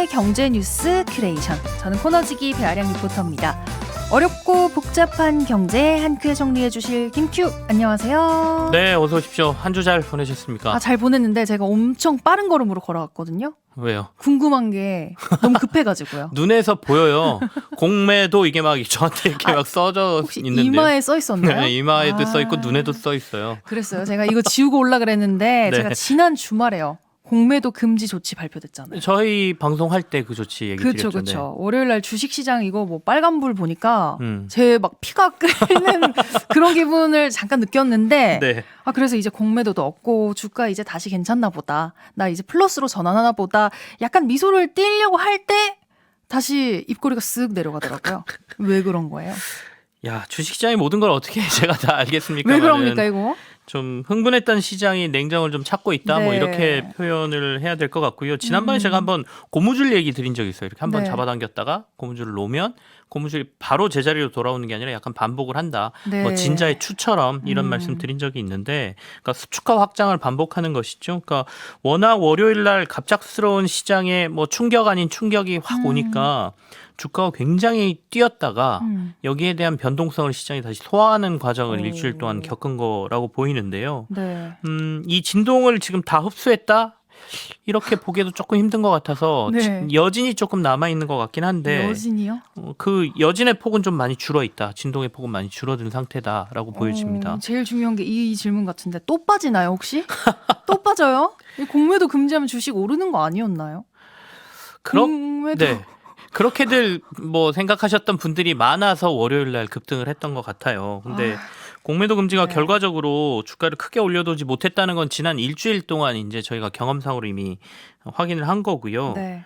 경제 뉴스 큐레이션. 저는 코너지기 배아량 리포터입니다. 어렵고 복잡한 경제 한 큐에 정리해 주실 김큐, 안녕하세요. 네, 어서 오십시오. 한 주 잘 보내셨습니까? 잘 보냈는데 제가 엄청 빠른 걸음으로 걸어갔거든요. 왜요? 궁금한 게 너무 급해가지고요. 눈에서 보여요. 공매도 이게 막 저한테 이렇게 막 써져 혹시 있는데. 이마에 써 있었나요? 네, 이마에도 써 있고 눈에도 써 있어요. 그랬어요. 제가 이거 지우고 올라 그랬는데 네. 제가 지난 주말에요. 공매도 금지 조치 발표됐잖아요. 저희 방송할 때 그 조치 얘기 드렸죠. 그렇죠. 월요일 날 주식시장 이거 뭐 빨간불 보니까 네. 제 막 피가 끓는 그런 기분을 잠깐 느꼈는데 네. 그래서 이제 공매도도 없고 주가 이제 다시 괜찮나 보다. 나 이제 플러스로 전환하나 보다. 약간 미소를 띄려고 할 때 다시 입꼬리가 쓱 내려가더라고요. 왜 그런 거예요? 야, 주식시장의 모든 걸 어떻게 제가 다 알겠습니까? 왜 그럽니까 이거? 좀 흥분했던 시장이 냉정을 좀 찾고 있다. 네. 뭐 이렇게 표현을 해야 될 것 같고요. 지난번에 제가 한번 고무줄 얘기 드린 적이 있어요. 이렇게 한번 네. 잡아당겼다가 고무줄을 놓으면 고무줄이 바로 제자리로 돌아오는 게 아니라 약간 반복을 한다. 네. 뭐 진자의 추처럼 이런 말씀 드린 적이 있는데, 그러니까 수축화 확장을 반복하는 것이죠. 그러니까 워낙 월요일 날 갑작스러운 시장에 뭐 충격 아닌 충격이 확 오니까 주가가 굉장히 뛰었다가 여기에 대한 변동성을 시장이 다시 소화하는 과정을 일주일 동안 겪은 거라고 보이는데요. 네. 이 진동을 지금 다 흡수했다? 이렇게 보기에도 조금 힘든 것 같아서 네. 여진이 조금 남아있는 것 같긴 한데 여진이요? 그 여진의 폭은 좀 많이 줄어있다. 진동의 폭은 많이 줄어든 상태다라고 보여집니다. 제일 중요한 게 이 질문 같은데 또 빠지나요 혹시? 또 빠져요? 이 공매도 금지하면 주식 오르는 거 아니었나요? 공매도 네. 그렇게들 뭐 생각하셨던 분들이 많아서 월요일 날 급등을 했던 것 같아요. 근데 공매도 금지가 네. 결과적으로 주가를 크게 올려두지 못했다는 건 지난 일주일 동안 이제 저희가 경험상으로 이미 확인을 한 거고요. 네.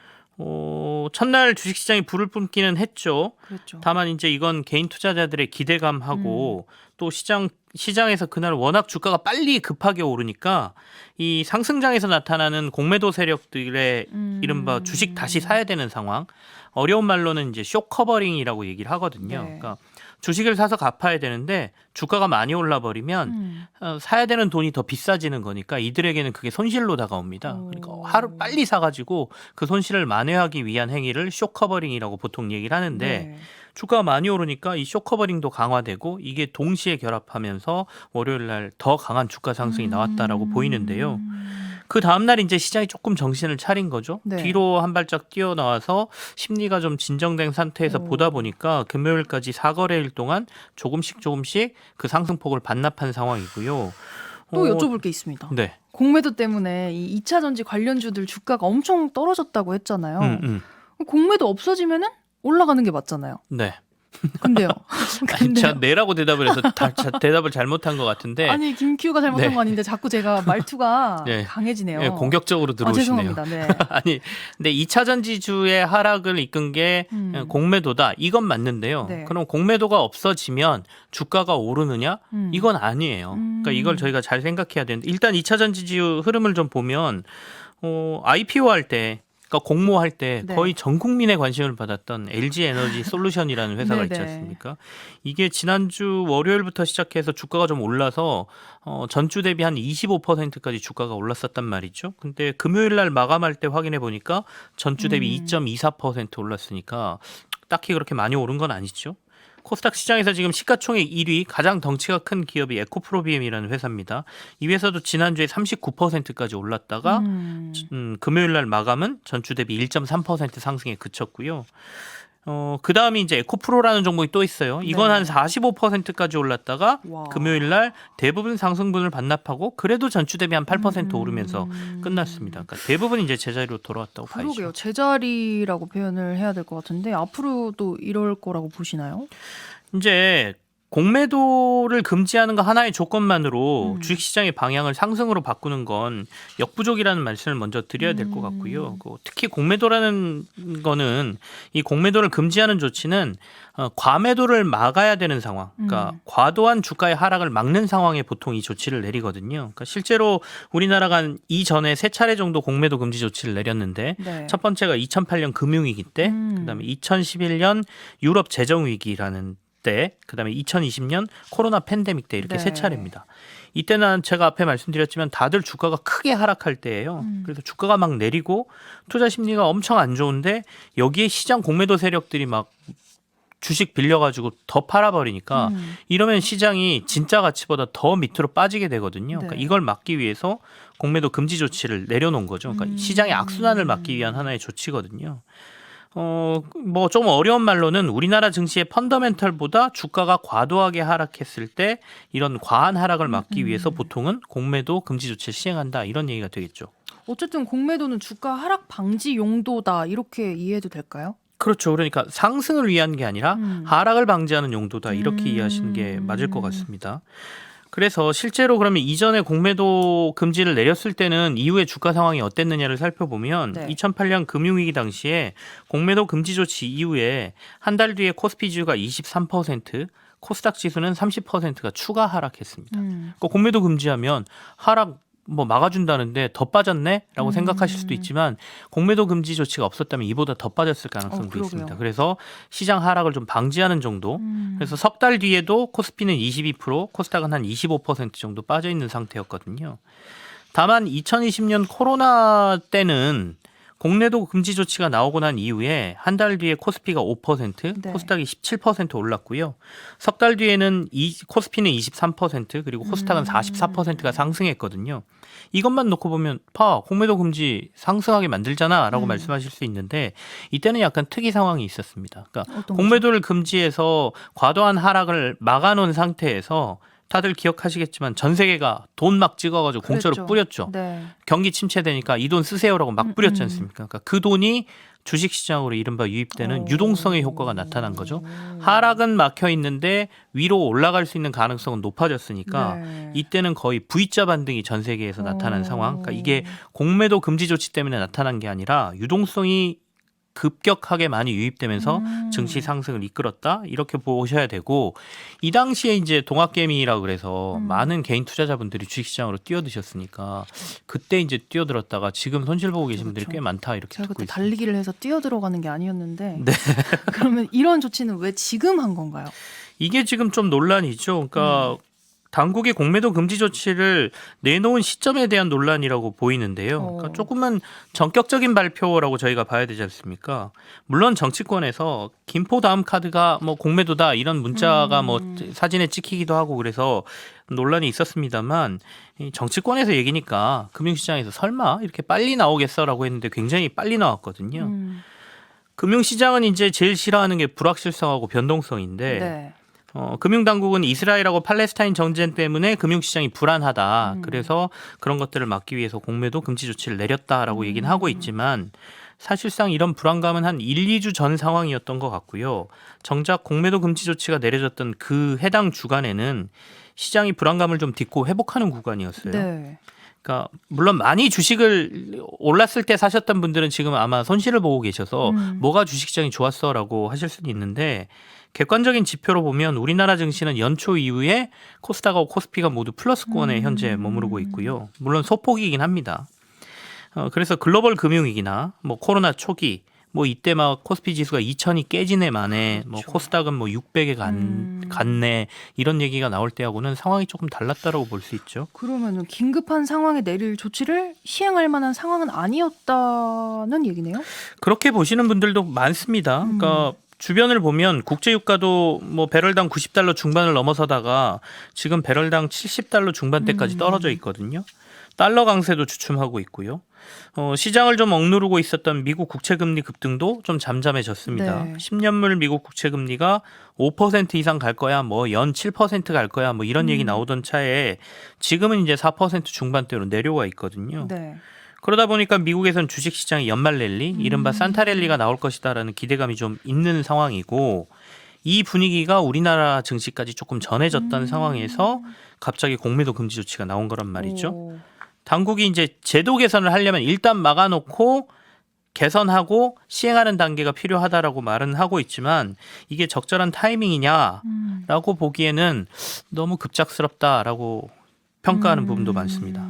첫날 주식시장이 불을 뿜기는 했죠. 그렇죠. 다만 이제 이건 개인 투자자들의 기대감하고 또 시장에서 그날 워낙 주가가 빨리 급하게 오르니까 이 상승장에서 나타나는 공매도 세력들의 이른바 주식 다시 사야 되는 상황, 어려운 말로는 이제 쇼 커버링이라고 얘기를 하거든요. 네. 그러니까 주식을 사서 갚아야 되는데 주가가 많이 올라 버리면 사야 되는 돈이 더 비싸지는 거니까 이들에게는 그게 손실로 다가옵니다. 그러니까 하루 빨리 사가지고 그 손실을 만회하기 위한 행위를 쇼 커버링이라고 보통 얘기를 하는데 네. 주가가 많이 오르니까 이 쇼 커버링도 강화되고 이게 동시에 결합하면서 월요일 날 더 강한 주가 상승이 나왔다라고 보이는데요. 그 다음날 이제 시장이 조금 정신을 차린 거죠. 네. 뒤로 한 발짝 뛰어나와서 심리가 좀 진정된 상태에서 보다 보니까 금요일까지 4거래일 동안 조금씩 그 상승폭을 반납한 상황이고요. 또 여쭤볼 게 있습니다. 네. 공매도 때문에 이 2차 전지 관련주들 주가가 엄청 떨어졌다고 했잖아요. 공매도 없어지면은 올라가는 게 맞잖아요. 네. 근데요. 아니, 제가 네라고 대답을 해서 대답을 잘못한 것 같은데. 아니 김큐가 잘못한 네. 거 아닌데 자꾸 제가 말투가 네. 강해지네요. 네, 공격적으로 들어오시네요. 죄송합니다. 네. 아니, 근데 2차 전지주의 하락을 이끈 게 공매도다. 이건 맞는데요. 네. 그럼 공매도가 없어지면 주가가 오르느냐? 이건 아니에요. 그러니까 이걸 저희가 잘 생각해야 되는데 일단 2차 전지주 흐름을 좀 보면 IPO 할 때 그러니까 공모할 때 네. 거의 전 국민의 관심을 받았던 LG 에너지 솔루션이라는 회사가 네네. 있지 않습니까? 이게 지난주 월요일부터 시작해서 주가가 좀 올라서 전주 대비 한 25%까지 주가가 올랐었단 말이죠. 근데 금요일 날 마감할 때 확인해 보니까 전주 대비 2.24% 올랐으니까 딱히 그렇게 많이 오른 건 아니죠. 코스닥 시장에서 지금 시가총액 1위 가장 덩치가 큰 기업이 에코프로비엠이라는 회사입니다. 이 회사도 지난주에 39%까지 올랐다가 금요일 날 마감은 전주 대비 1.3% 상승에 그쳤고요. 그 다음이 이제 에코프로라는 종목이 또 있어요. 이건 네. 한 45%까지 올랐다가 와. 금요일 날 대부분 상승분을 반납하고 그래도 전주 대비 한 8% 오르면서 끝났습니다. 그러니까 대부분 이제 제자리로 돌아왔다고 봐야죠. 그러게요. 제자리라고 표현을 해야 될 것 같은데 앞으로도 이럴 거라고 보시나요? 이제 공매도를 금지하는 거 하나의 조건만으로 주식시장의 방향을 상승으로 바꾸는 건 역부족이라는 말씀을 먼저 드려야 될 것 같고요. 특히 공매도라는 거는 이 공매도를 금지하는 조치는 과매도를 막아야 되는 상황, 그러니까 과도한 주가의 하락을 막는 상황에 보통 이 조치를 내리거든요. 그러니까 실제로 우리나라가 이전에 3차례 정도 공매도 금지 조치를 내렸는데 네. 첫 번째가 2008년 금융위기 때, 그다음에 2011년 유럽 재정위기라는 때, 그다음에 2020년 코로나 팬데믹 때 이렇게 네. 세 차례입니다. 이때는 제가 앞에 말씀드렸지만 다들 주가가 크게 하락할 때예요. 그래서 주가가 막 내리고 투자 심리가 엄청 안 좋은데 여기에 시장 공매도 세력들이 막 주식 빌려가지고 더 팔아버리니까 이러면 시장이 진짜 가치보다 더 밑으로 빠지게 되거든요. 그러니까 네. 이걸 막기 위해서 공매도 금지 조치를 내려놓은 거죠. 그러니까 시장의 악순환을 막기 위한 하나의 조치거든요. 뭐 좀 어려운 말로는 우리나라 증시의 펀더멘털보다 주가가 과도하게 하락했을 때 이런 과한 하락을 막기 위해서 보통은 공매도 금지 조치를 시행한다 이런 얘기가 되겠죠. 어쨌든 공매도는 주가 하락 방지 용도다 이렇게 이해해도 될까요? 그렇죠. 그러니까 상승을 위한 게 아니라 하락을 방지하는 용도다 이렇게 이해하시는 게 맞을 것 같습니다. 그래서 실제로 그러면 이전에 공매도 금지를 내렸을 때는 이후에 주가 상황이 어땠느냐를 살펴보면 네. 2008년 금융위기 당시에 공매도 금지 조치 이후에 한 달 뒤에 코스피 지수가 23%, 코스닥 지수는 30%가 추가 하락했습니다. 그러니까 공매도 금지하면 하락 뭐 막아준다는데 더 빠졌네?라고 생각하실 수도 있지만 공매도 금지 조치가 없었다면 이보다 더 빠졌을 가능성도 그러게요. 있습니다. 그래서 시장 하락을 좀 방지하는 정도. 그래서 석 달 뒤에도 코스피는 22%, 코스닥은 한 25% 정도 빠져 있는 상태였거든요. 다만 2020년 코로나 때는 공매도 금지 조치가 나오고 난 이후에 한 달 뒤에 코스피가 5%, 네. 코스닥이 17% 올랐고요. 석 달 뒤에는 코스피는 23% 그리고 코스닥은 44%가 상승했거든요. 이것만 놓고 보면 공매도 금지 상승하게 만들잖아라고 말씀하실 수 있는데 이때는 약간 특이 상황이 있었습니다. 그러니까 어떤 공매도를 금지해서 과도한 하락을 막아놓은 상태에서 다들 기억하시겠지만 전 세계가 돈 막 찍어가지고 공짜로 그랬죠. 뿌렸죠. 네. 경기 침체되니까 이 돈 쓰세요라고 막 뿌렸지 않습니까? 그러니까 그 돈이 주식시장으로 이른바 유입되는 유동성의 효과가 나타난 거죠. 하락은 막혀 있는데 위로 올라갈 수 있는 가능성은 높아졌으니까 네. 이때는 거의 V자 반등이 전 세계에서 나타난 상황. 그러니까 이게 공매도 금지 조치 때문에 나타난 게 아니라 유동성이 급격하게 많이 유입되면서 증시 상승을 이끌었다 이렇게 보셔야 되고 이 당시에 이제 동학개미라고 그래서 많은 개인 투자자분들이 주식시장으로 뛰어드셨으니까 그때 이제 뛰어들었다가 지금 손실 보고 계신 분들이 그렇죠. 꽤 많다 이렇게 제가 듣고 그때 있습니다. 달리기를 해서 뛰어들어가는 게 아니었는데 네. 그러면 이런 조치는 왜 지금 한 건가요? 이게 지금 좀 논란이죠. 그러니까 당국이 공매도 금지 조치를 내놓은 시점에 대한 논란이라고 보이는데요. 그러니까 조금은 전격적인 발표라고 저희가 봐야 되지 않습니까? 물론 정치권에서 김포 다음 카드가 뭐 공매도다 이런 문자가 뭐 사진에 찍히기도 하고 그래서 논란이 있었습니다만 이 정치권에서 얘기니까 금융시장에서 설마 이렇게 빨리 나오겠어라고 했는데 굉장히 빨리 나왔거든요. 금융시장은 이제 제일 싫어하는 게 불확실성하고 변동성인데 네. 금융당국은 이스라엘하고 팔레스타인 전쟁 때문에 금융시장이 불안하다. 그래서 그런 것들을 막기 위해서 공매도 금지 조치를 내렸다라고 얘기는 하고 있지만 사실상 이런 불안감은 한 1, 2주 전 상황이었던 것 같고요. 정작 공매도 금지 조치가 내려졌던 그 해당 주간에는 시장이 불안감을 좀 딛고 회복하는 구간이었어요. 네. 그러니까 물론 많이 주식을 올랐을 때 사셨던 분들은 지금 아마 손실을 보고 계셔서 뭐가 주식시장이 좋았어라고 하실 수는 있는데 객관적인 지표로 보면 우리나라 증시는 연초 이후에 코스닥하고 코스피가 모두 플러스권에 현재 머무르고 있고요. 물론 소폭이긴 합니다. 그래서 글로벌 금융위기나 뭐 코로나 초기 뭐 이때 막 코스피 지수가 2,000이 깨지네 만에 뭐 코스닥은 뭐 600에 갔네 이런 얘기가 나올 때하고는 상황이 조금 달랐다라고 볼 수 있죠. 그러면은 긴급한 상황에 내릴 조치를 시행할 만한 상황은 아니었다는 얘기네요. 그렇게 보시는 분들도 많습니다. 그러니까 주변을 보면 국제유가도 뭐 배럴당 90달러 중반을 넘어서다가 지금 배럴당 70달러 중반대까지 떨어져 있거든요. 달러 강세도 주춤하고 있고요. 시장을 좀 억누르고 있었던 미국 국채금리 급등도 좀 잠잠해졌습니다. 네. 10년물 미국 국채금리가 5% 이상 갈 거야, 뭐 연 7% 갈 거야, 뭐 이런 얘기 나오던 차에 지금은 이제 4% 중반대로 내려와 있거든요. 네. 그러다 보니까 미국에선 주식시장의 연말 랠리, 이른바 산타 랠리가 나올 것이다라는 기대감이 좀 있는 상황이고 이 분위기가 우리나라 증시까지 조금 전해졌던 상황에서 갑자기 공매도 금지 조치가 나온 거란 말이죠. 오. 당국이 이제 제도 개선을 하려면 일단 막아놓고 개선하고 시행하는 단계가 필요하다라고 말은 하고 있지만 이게 적절한 타이밍이냐라고 보기에는 너무 급작스럽다라고 평가하는 부분도 많습니다.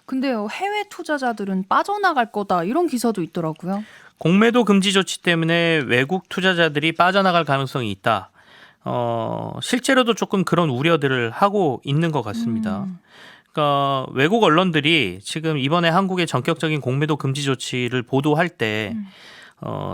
근데요, 해외 투자자들은 빠져나갈 거다 이런 기사도 있더라고요. 공매도 금지 조치 때문에 외국 투자자들이 빠져나갈 가능성이 있다. 실제로도 조금 그런 우려들을 하고 있는 것 같습니다. 그러니까 외국 언론들이 지금 이번에 한국의 전격적인 공매도 금지 조치를 보도할 때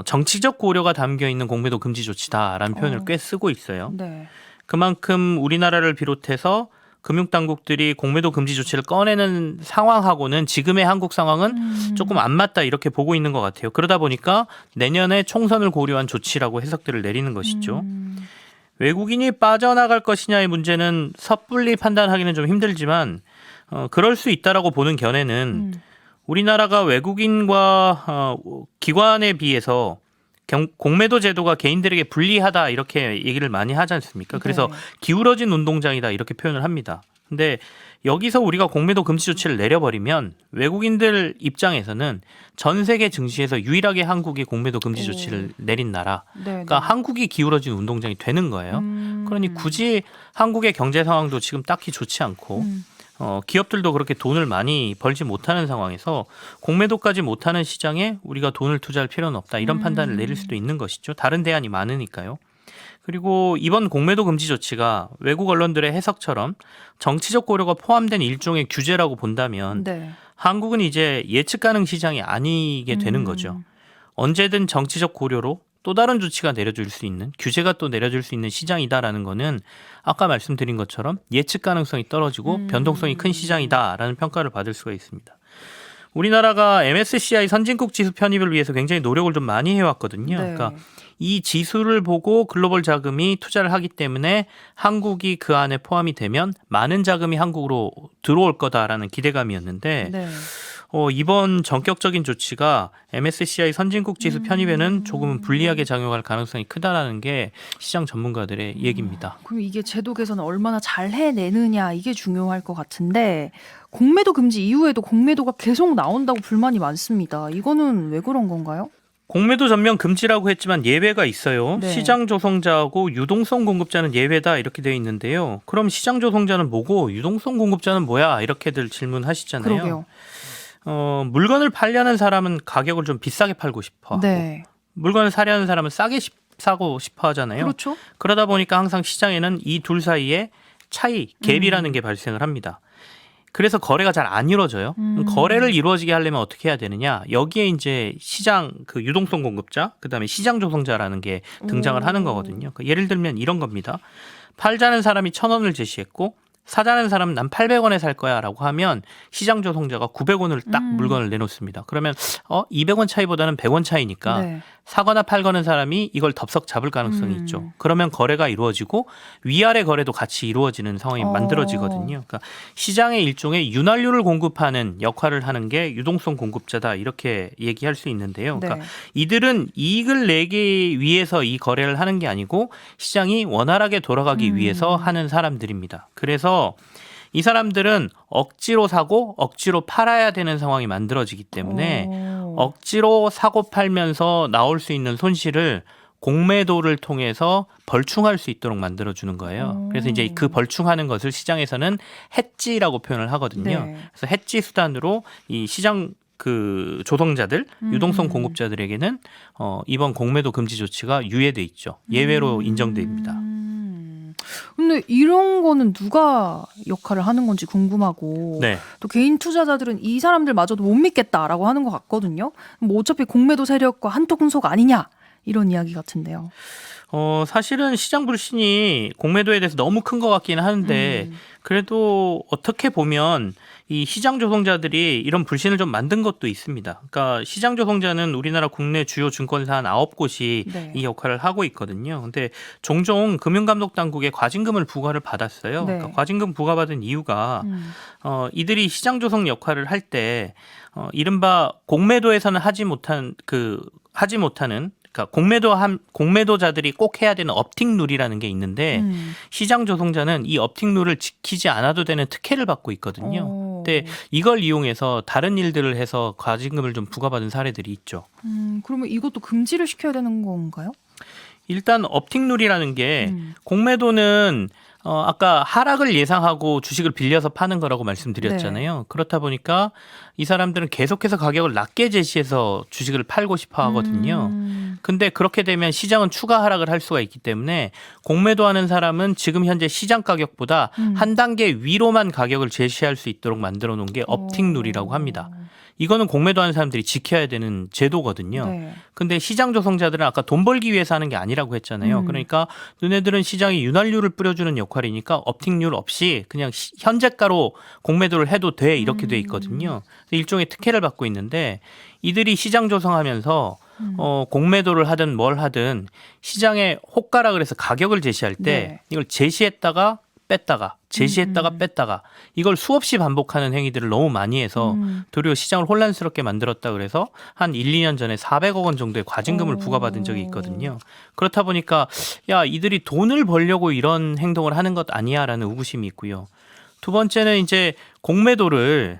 정치적 고려가 담겨 있는 공매도 금지 조치다라는 표현을 꽤 쓰고 있어요. 네. 그만큼 우리나라를 비롯해서 금융당국들이 공매도 금지 조치를 꺼내는 상황하고는 지금의 한국 상황은 조금 안 맞다 이렇게 보고 있는 것 같아요. 그러다 보니까 내년에 총선을 고려한 조치라고 해석들을 내리는 것이죠. 외국인이 빠져나갈 것이냐의 문제는 섣불리 판단하기는 좀 힘들지만 그럴 수 있다라고 보는 견해는 우리나라가 외국인과 기관에 비해서 공매도 제도가 개인들에게 불리하다 이렇게 얘기를 많이 하지 않습니까? 그래서 네. 기울어진 운동장이다 이렇게 표현을 합니다. 근데 여기서 우리가 공매도 금지 조치를 내려버리면 외국인들 입장에서는 전 세계 증시에서 유일하게 한국이 공매도 금지 조치를 내린 나라. 네. 그러니까 한국이 기울어진 운동장이 되는 거예요. 그러니 굳이 한국의 경제 상황도 지금 딱히 좋지 않고 기업들도 그렇게 돈을 많이 벌지 못하는 상황에서 공매도까지 못하는 시장에 우리가 돈을 투자할 필요는 없다. 이런 판단을 내릴 수도 있는 것이죠. 다른 대안이 많으니까요. 그리고 이번 공매도 금지 조치가 외국 언론들의 해석처럼 정치적 고려가 포함된 일종의 규제라고 본다면 네. 한국은 이제 예측 가능 시장이 아니게 되는 거죠. 언제든 정치적 고려로 또 다른 조치가 내려질 수 있는 규제가 또 내려질 수 있는 시장이다라는 거는 아까 말씀드린 것처럼 예측 가능성이 떨어지고 변동성이 큰 시장이다라는 평가를 받을 수가 있습니다. 우리나라가 MSCI 선진국 지수 편입을 위해서 굉장히 노력을 좀 많이 해왔거든요. 네. 그러니까 이 지수를 보고 글로벌 자금이 투자를 하기 때문에 한국이 그 안에 포함이 되면 많은 자금이 한국으로 들어올 거다라는 기대감이었는데 네. 이번 전격적인 조치가 MSCI 선진국 지수 편입에는 조금은 불리하게 작용할 가능성이 크다라는 게 시장 전문가들의 얘기입니다. 그럼 이게 제도 개선을 얼마나 잘 해내느냐 이게 중요할 것 같은데 공매도 금지 이후에도 공매도가 계속 나온다고 불만이 많습니다. 이거는 왜 그런 건가요? 공매도 전면 금지라고 했지만 예외가 있어요. 네. 시장 조성자하고 유동성 공급자는 예외다 이렇게 되어 있는데요. 그럼 시장 조성자는 뭐고 유동성 공급자는 뭐야? 이렇게들 질문하시잖아요. 그러게요. 물건을 팔려는 사람은 가격을 좀 비싸게 팔고 싶어 하고 네. 물건을 사려는 사람은 싸게 사고 싶어 하잖아요. 그렇죠. 그러다 보니까 항상 시장에는 이 둘 사이에 차이, 갭이라는 게 발생을 합니다. 그래서 거래가 잘 안 이루어져요. 거래를 이루어지게 하려면 어떻게 해야 되느냐? 여기에 이제 시장 그 유동성 공급자, 그다음에 시장 조성자라는 게 등장을 하는 거거든요. 그러니까 예를 들면 이런 겁니다. 팔자는 사람이 1,000원을 제시했고 사자는 사람은 난 800원에 살 거야라고 하면 시장 조성자가 900원을 딱 물건을 내놓습니다. 그러면 200원 차이보다는 100원 차이니까 네. 사거나 팔거는 사람이 이걸 덥석 잡을 가능성이 있죠. 그러면 거래가 이루어지고 위아래 거래도 같이 이루어지는 상황이 만들어지거든요. 그러니까 시장의 일종의 윤활유를 공급하는 역할을 하는 게 유동성 공급자다 이렇게 얘기할 수 있는데요. 그러니까 네. 이들은 이익을 내기 위해서 이 거래를 하는 게 아니고 시장이 원활하게 돌아가기 위해서 하는 사람들입니다. 그래서 이 사람들은 억지로 사고 억지로 팔아야 되는 상황이 만들어지기 때문에 억지로 사고 팔면서 나올 수 있는 손실을 공매도를 통해서 벌충할 수 있도록 만들어주는 거예요. 그래서 이제 그 벌충하는 것을 시장에서는 해지라고 표현을 하거든요. 네. 그래서 해지 수단으로 이 시장 그 조성자들, 유동성 공급자들에게는 이번 공매도 금지 조치가 유예돼 있죠. 예외로 인정됩니다. 근데 이런 거는 누가 역할을 하는 건지 궁금하고 네. 또 개인 투자자들은 이 사람들마저도 못 믿겠다라고 하는 것 같거든요. 뭐 어차피 공매도 세력과 한통속 아니냐 이런 이야기 같은데요. 사실은 시장 불신이 공매도에 대해서 너무 큰 것 같기는 하는데 그래도 어떻게 보면 이 시장 조성자들이 이런 불신을 좀 만든 것도 있습니다. 그러니까 시장 조성자는 우리나라 국내 주요 증권사 한 9곳이 네. 이 역할을 하고 있거든요. 근데 종종 금융감독당국에 과징금을 부과를 받았어요. 네. 그러니까 과징금 부과받은 이유가 이들이 시장 조성 역할을 할 때 이른바 공매도에서는 하지 못하는 그러니까 공매도자들이 꼭 해야 되는 업팅 룰이라는 게 있는데 시장 조성자는 이 업팅 룰을 지키지 않아도 되는 특혜를 받고 있거든요. 근데 이걸 이용해서 다른 일들을 해서 과징금을 좀 부과받은 사례들이 있죠. 그러면 이것도 금지를 시켜야 되는 건가요? 일단 업팅 룰이라는 게 공매도는 아까 하락을 예상하고 주식을 빌려서 파는 거라고 말씀드렸잖아요. 네. 그렇다 보니까 이 사람들은 계속해서 가격을 낮게 제시해서 주식을 팔고 싶어 하거든요. 근데 그렇게 되면 시장은 추가 하락을 할 수가 있기 때문에 공매도하는 사람은 지금 현재 시장 가격보다 한 단계 위로만 가격을 제시할 수 있도록 만들어 놓은 게 업틱 룰이라고 합니다. 이거는 공매도하는 사람들이 지켜야 되는 제도거든요. 네. 근데 시장 조성자들은 아까 돈 벌기 위해서 하는 게 아니라고 했잖아요. 그러니까 너네들은 시장에 윤활유를 뿌려주는 역할이니까 업틱률 없이 그냥 현재가로 공매도를 해도 돼 이렇게 돼 있거든요. 일종의 특혜를 받고 있는데 이들이 시장 조성하면서 공매도를 하든 뭘 하든 시장에 호가라 그래서 가격을 제시할 때 네. 이걸 제시했다가 뺐다가 제시했다가 뺐다가 이걸 수없이 반복하는 행위들을 너무 많이 해서 도리어 시장을 혼란스럽게 만들었다 그래서 한 1, 2년 전에 400억 원 정도의 과징금을 부과받은 적이 있거든요. 그렇다 보니까 야 이들이 돈을 벌려고 이런 행동을 하는 것 아니야라는 의구심이 있고요. 두 번째는 이제 공매도를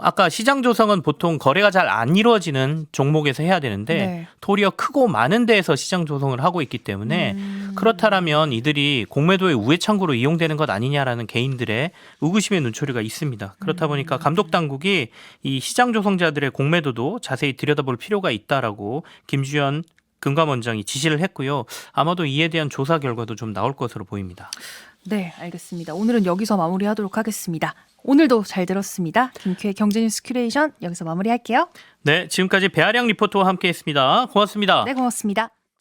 아까 시장 조성은 보통 거래가 잘 안 이루어지는 종목에서 해야 되는데 네. 도리어 크고 많은 데에서 시장 조성을 하고 있기 때문에 그렇다라면 이들이 공매도의 우회 창구로 이용되는 것 아니냐라는 개인들의 의구심의 눈초리가 있습니다. 그렇다 보니까 감독 당국이 이 시장 조성자들의 공매도도 자세히 들여다볼 필요가 있다라고 김주현 금감원장이 지시를 했고요. 아마도 이에 대한 조사 결과도 좀 나올 것으로 보입니다. 네, 알겠습니다. 오늘은 여기서 마무리하도록 하겠습니다. 오늘도 잘 들었습니다. 김큐의 경제뉴스 큐레이션 여기서 마무리할게요. 네, 지금까지 배아량 리포터와 함께했습니다. 고맙습니다. 네, 고맙습니다.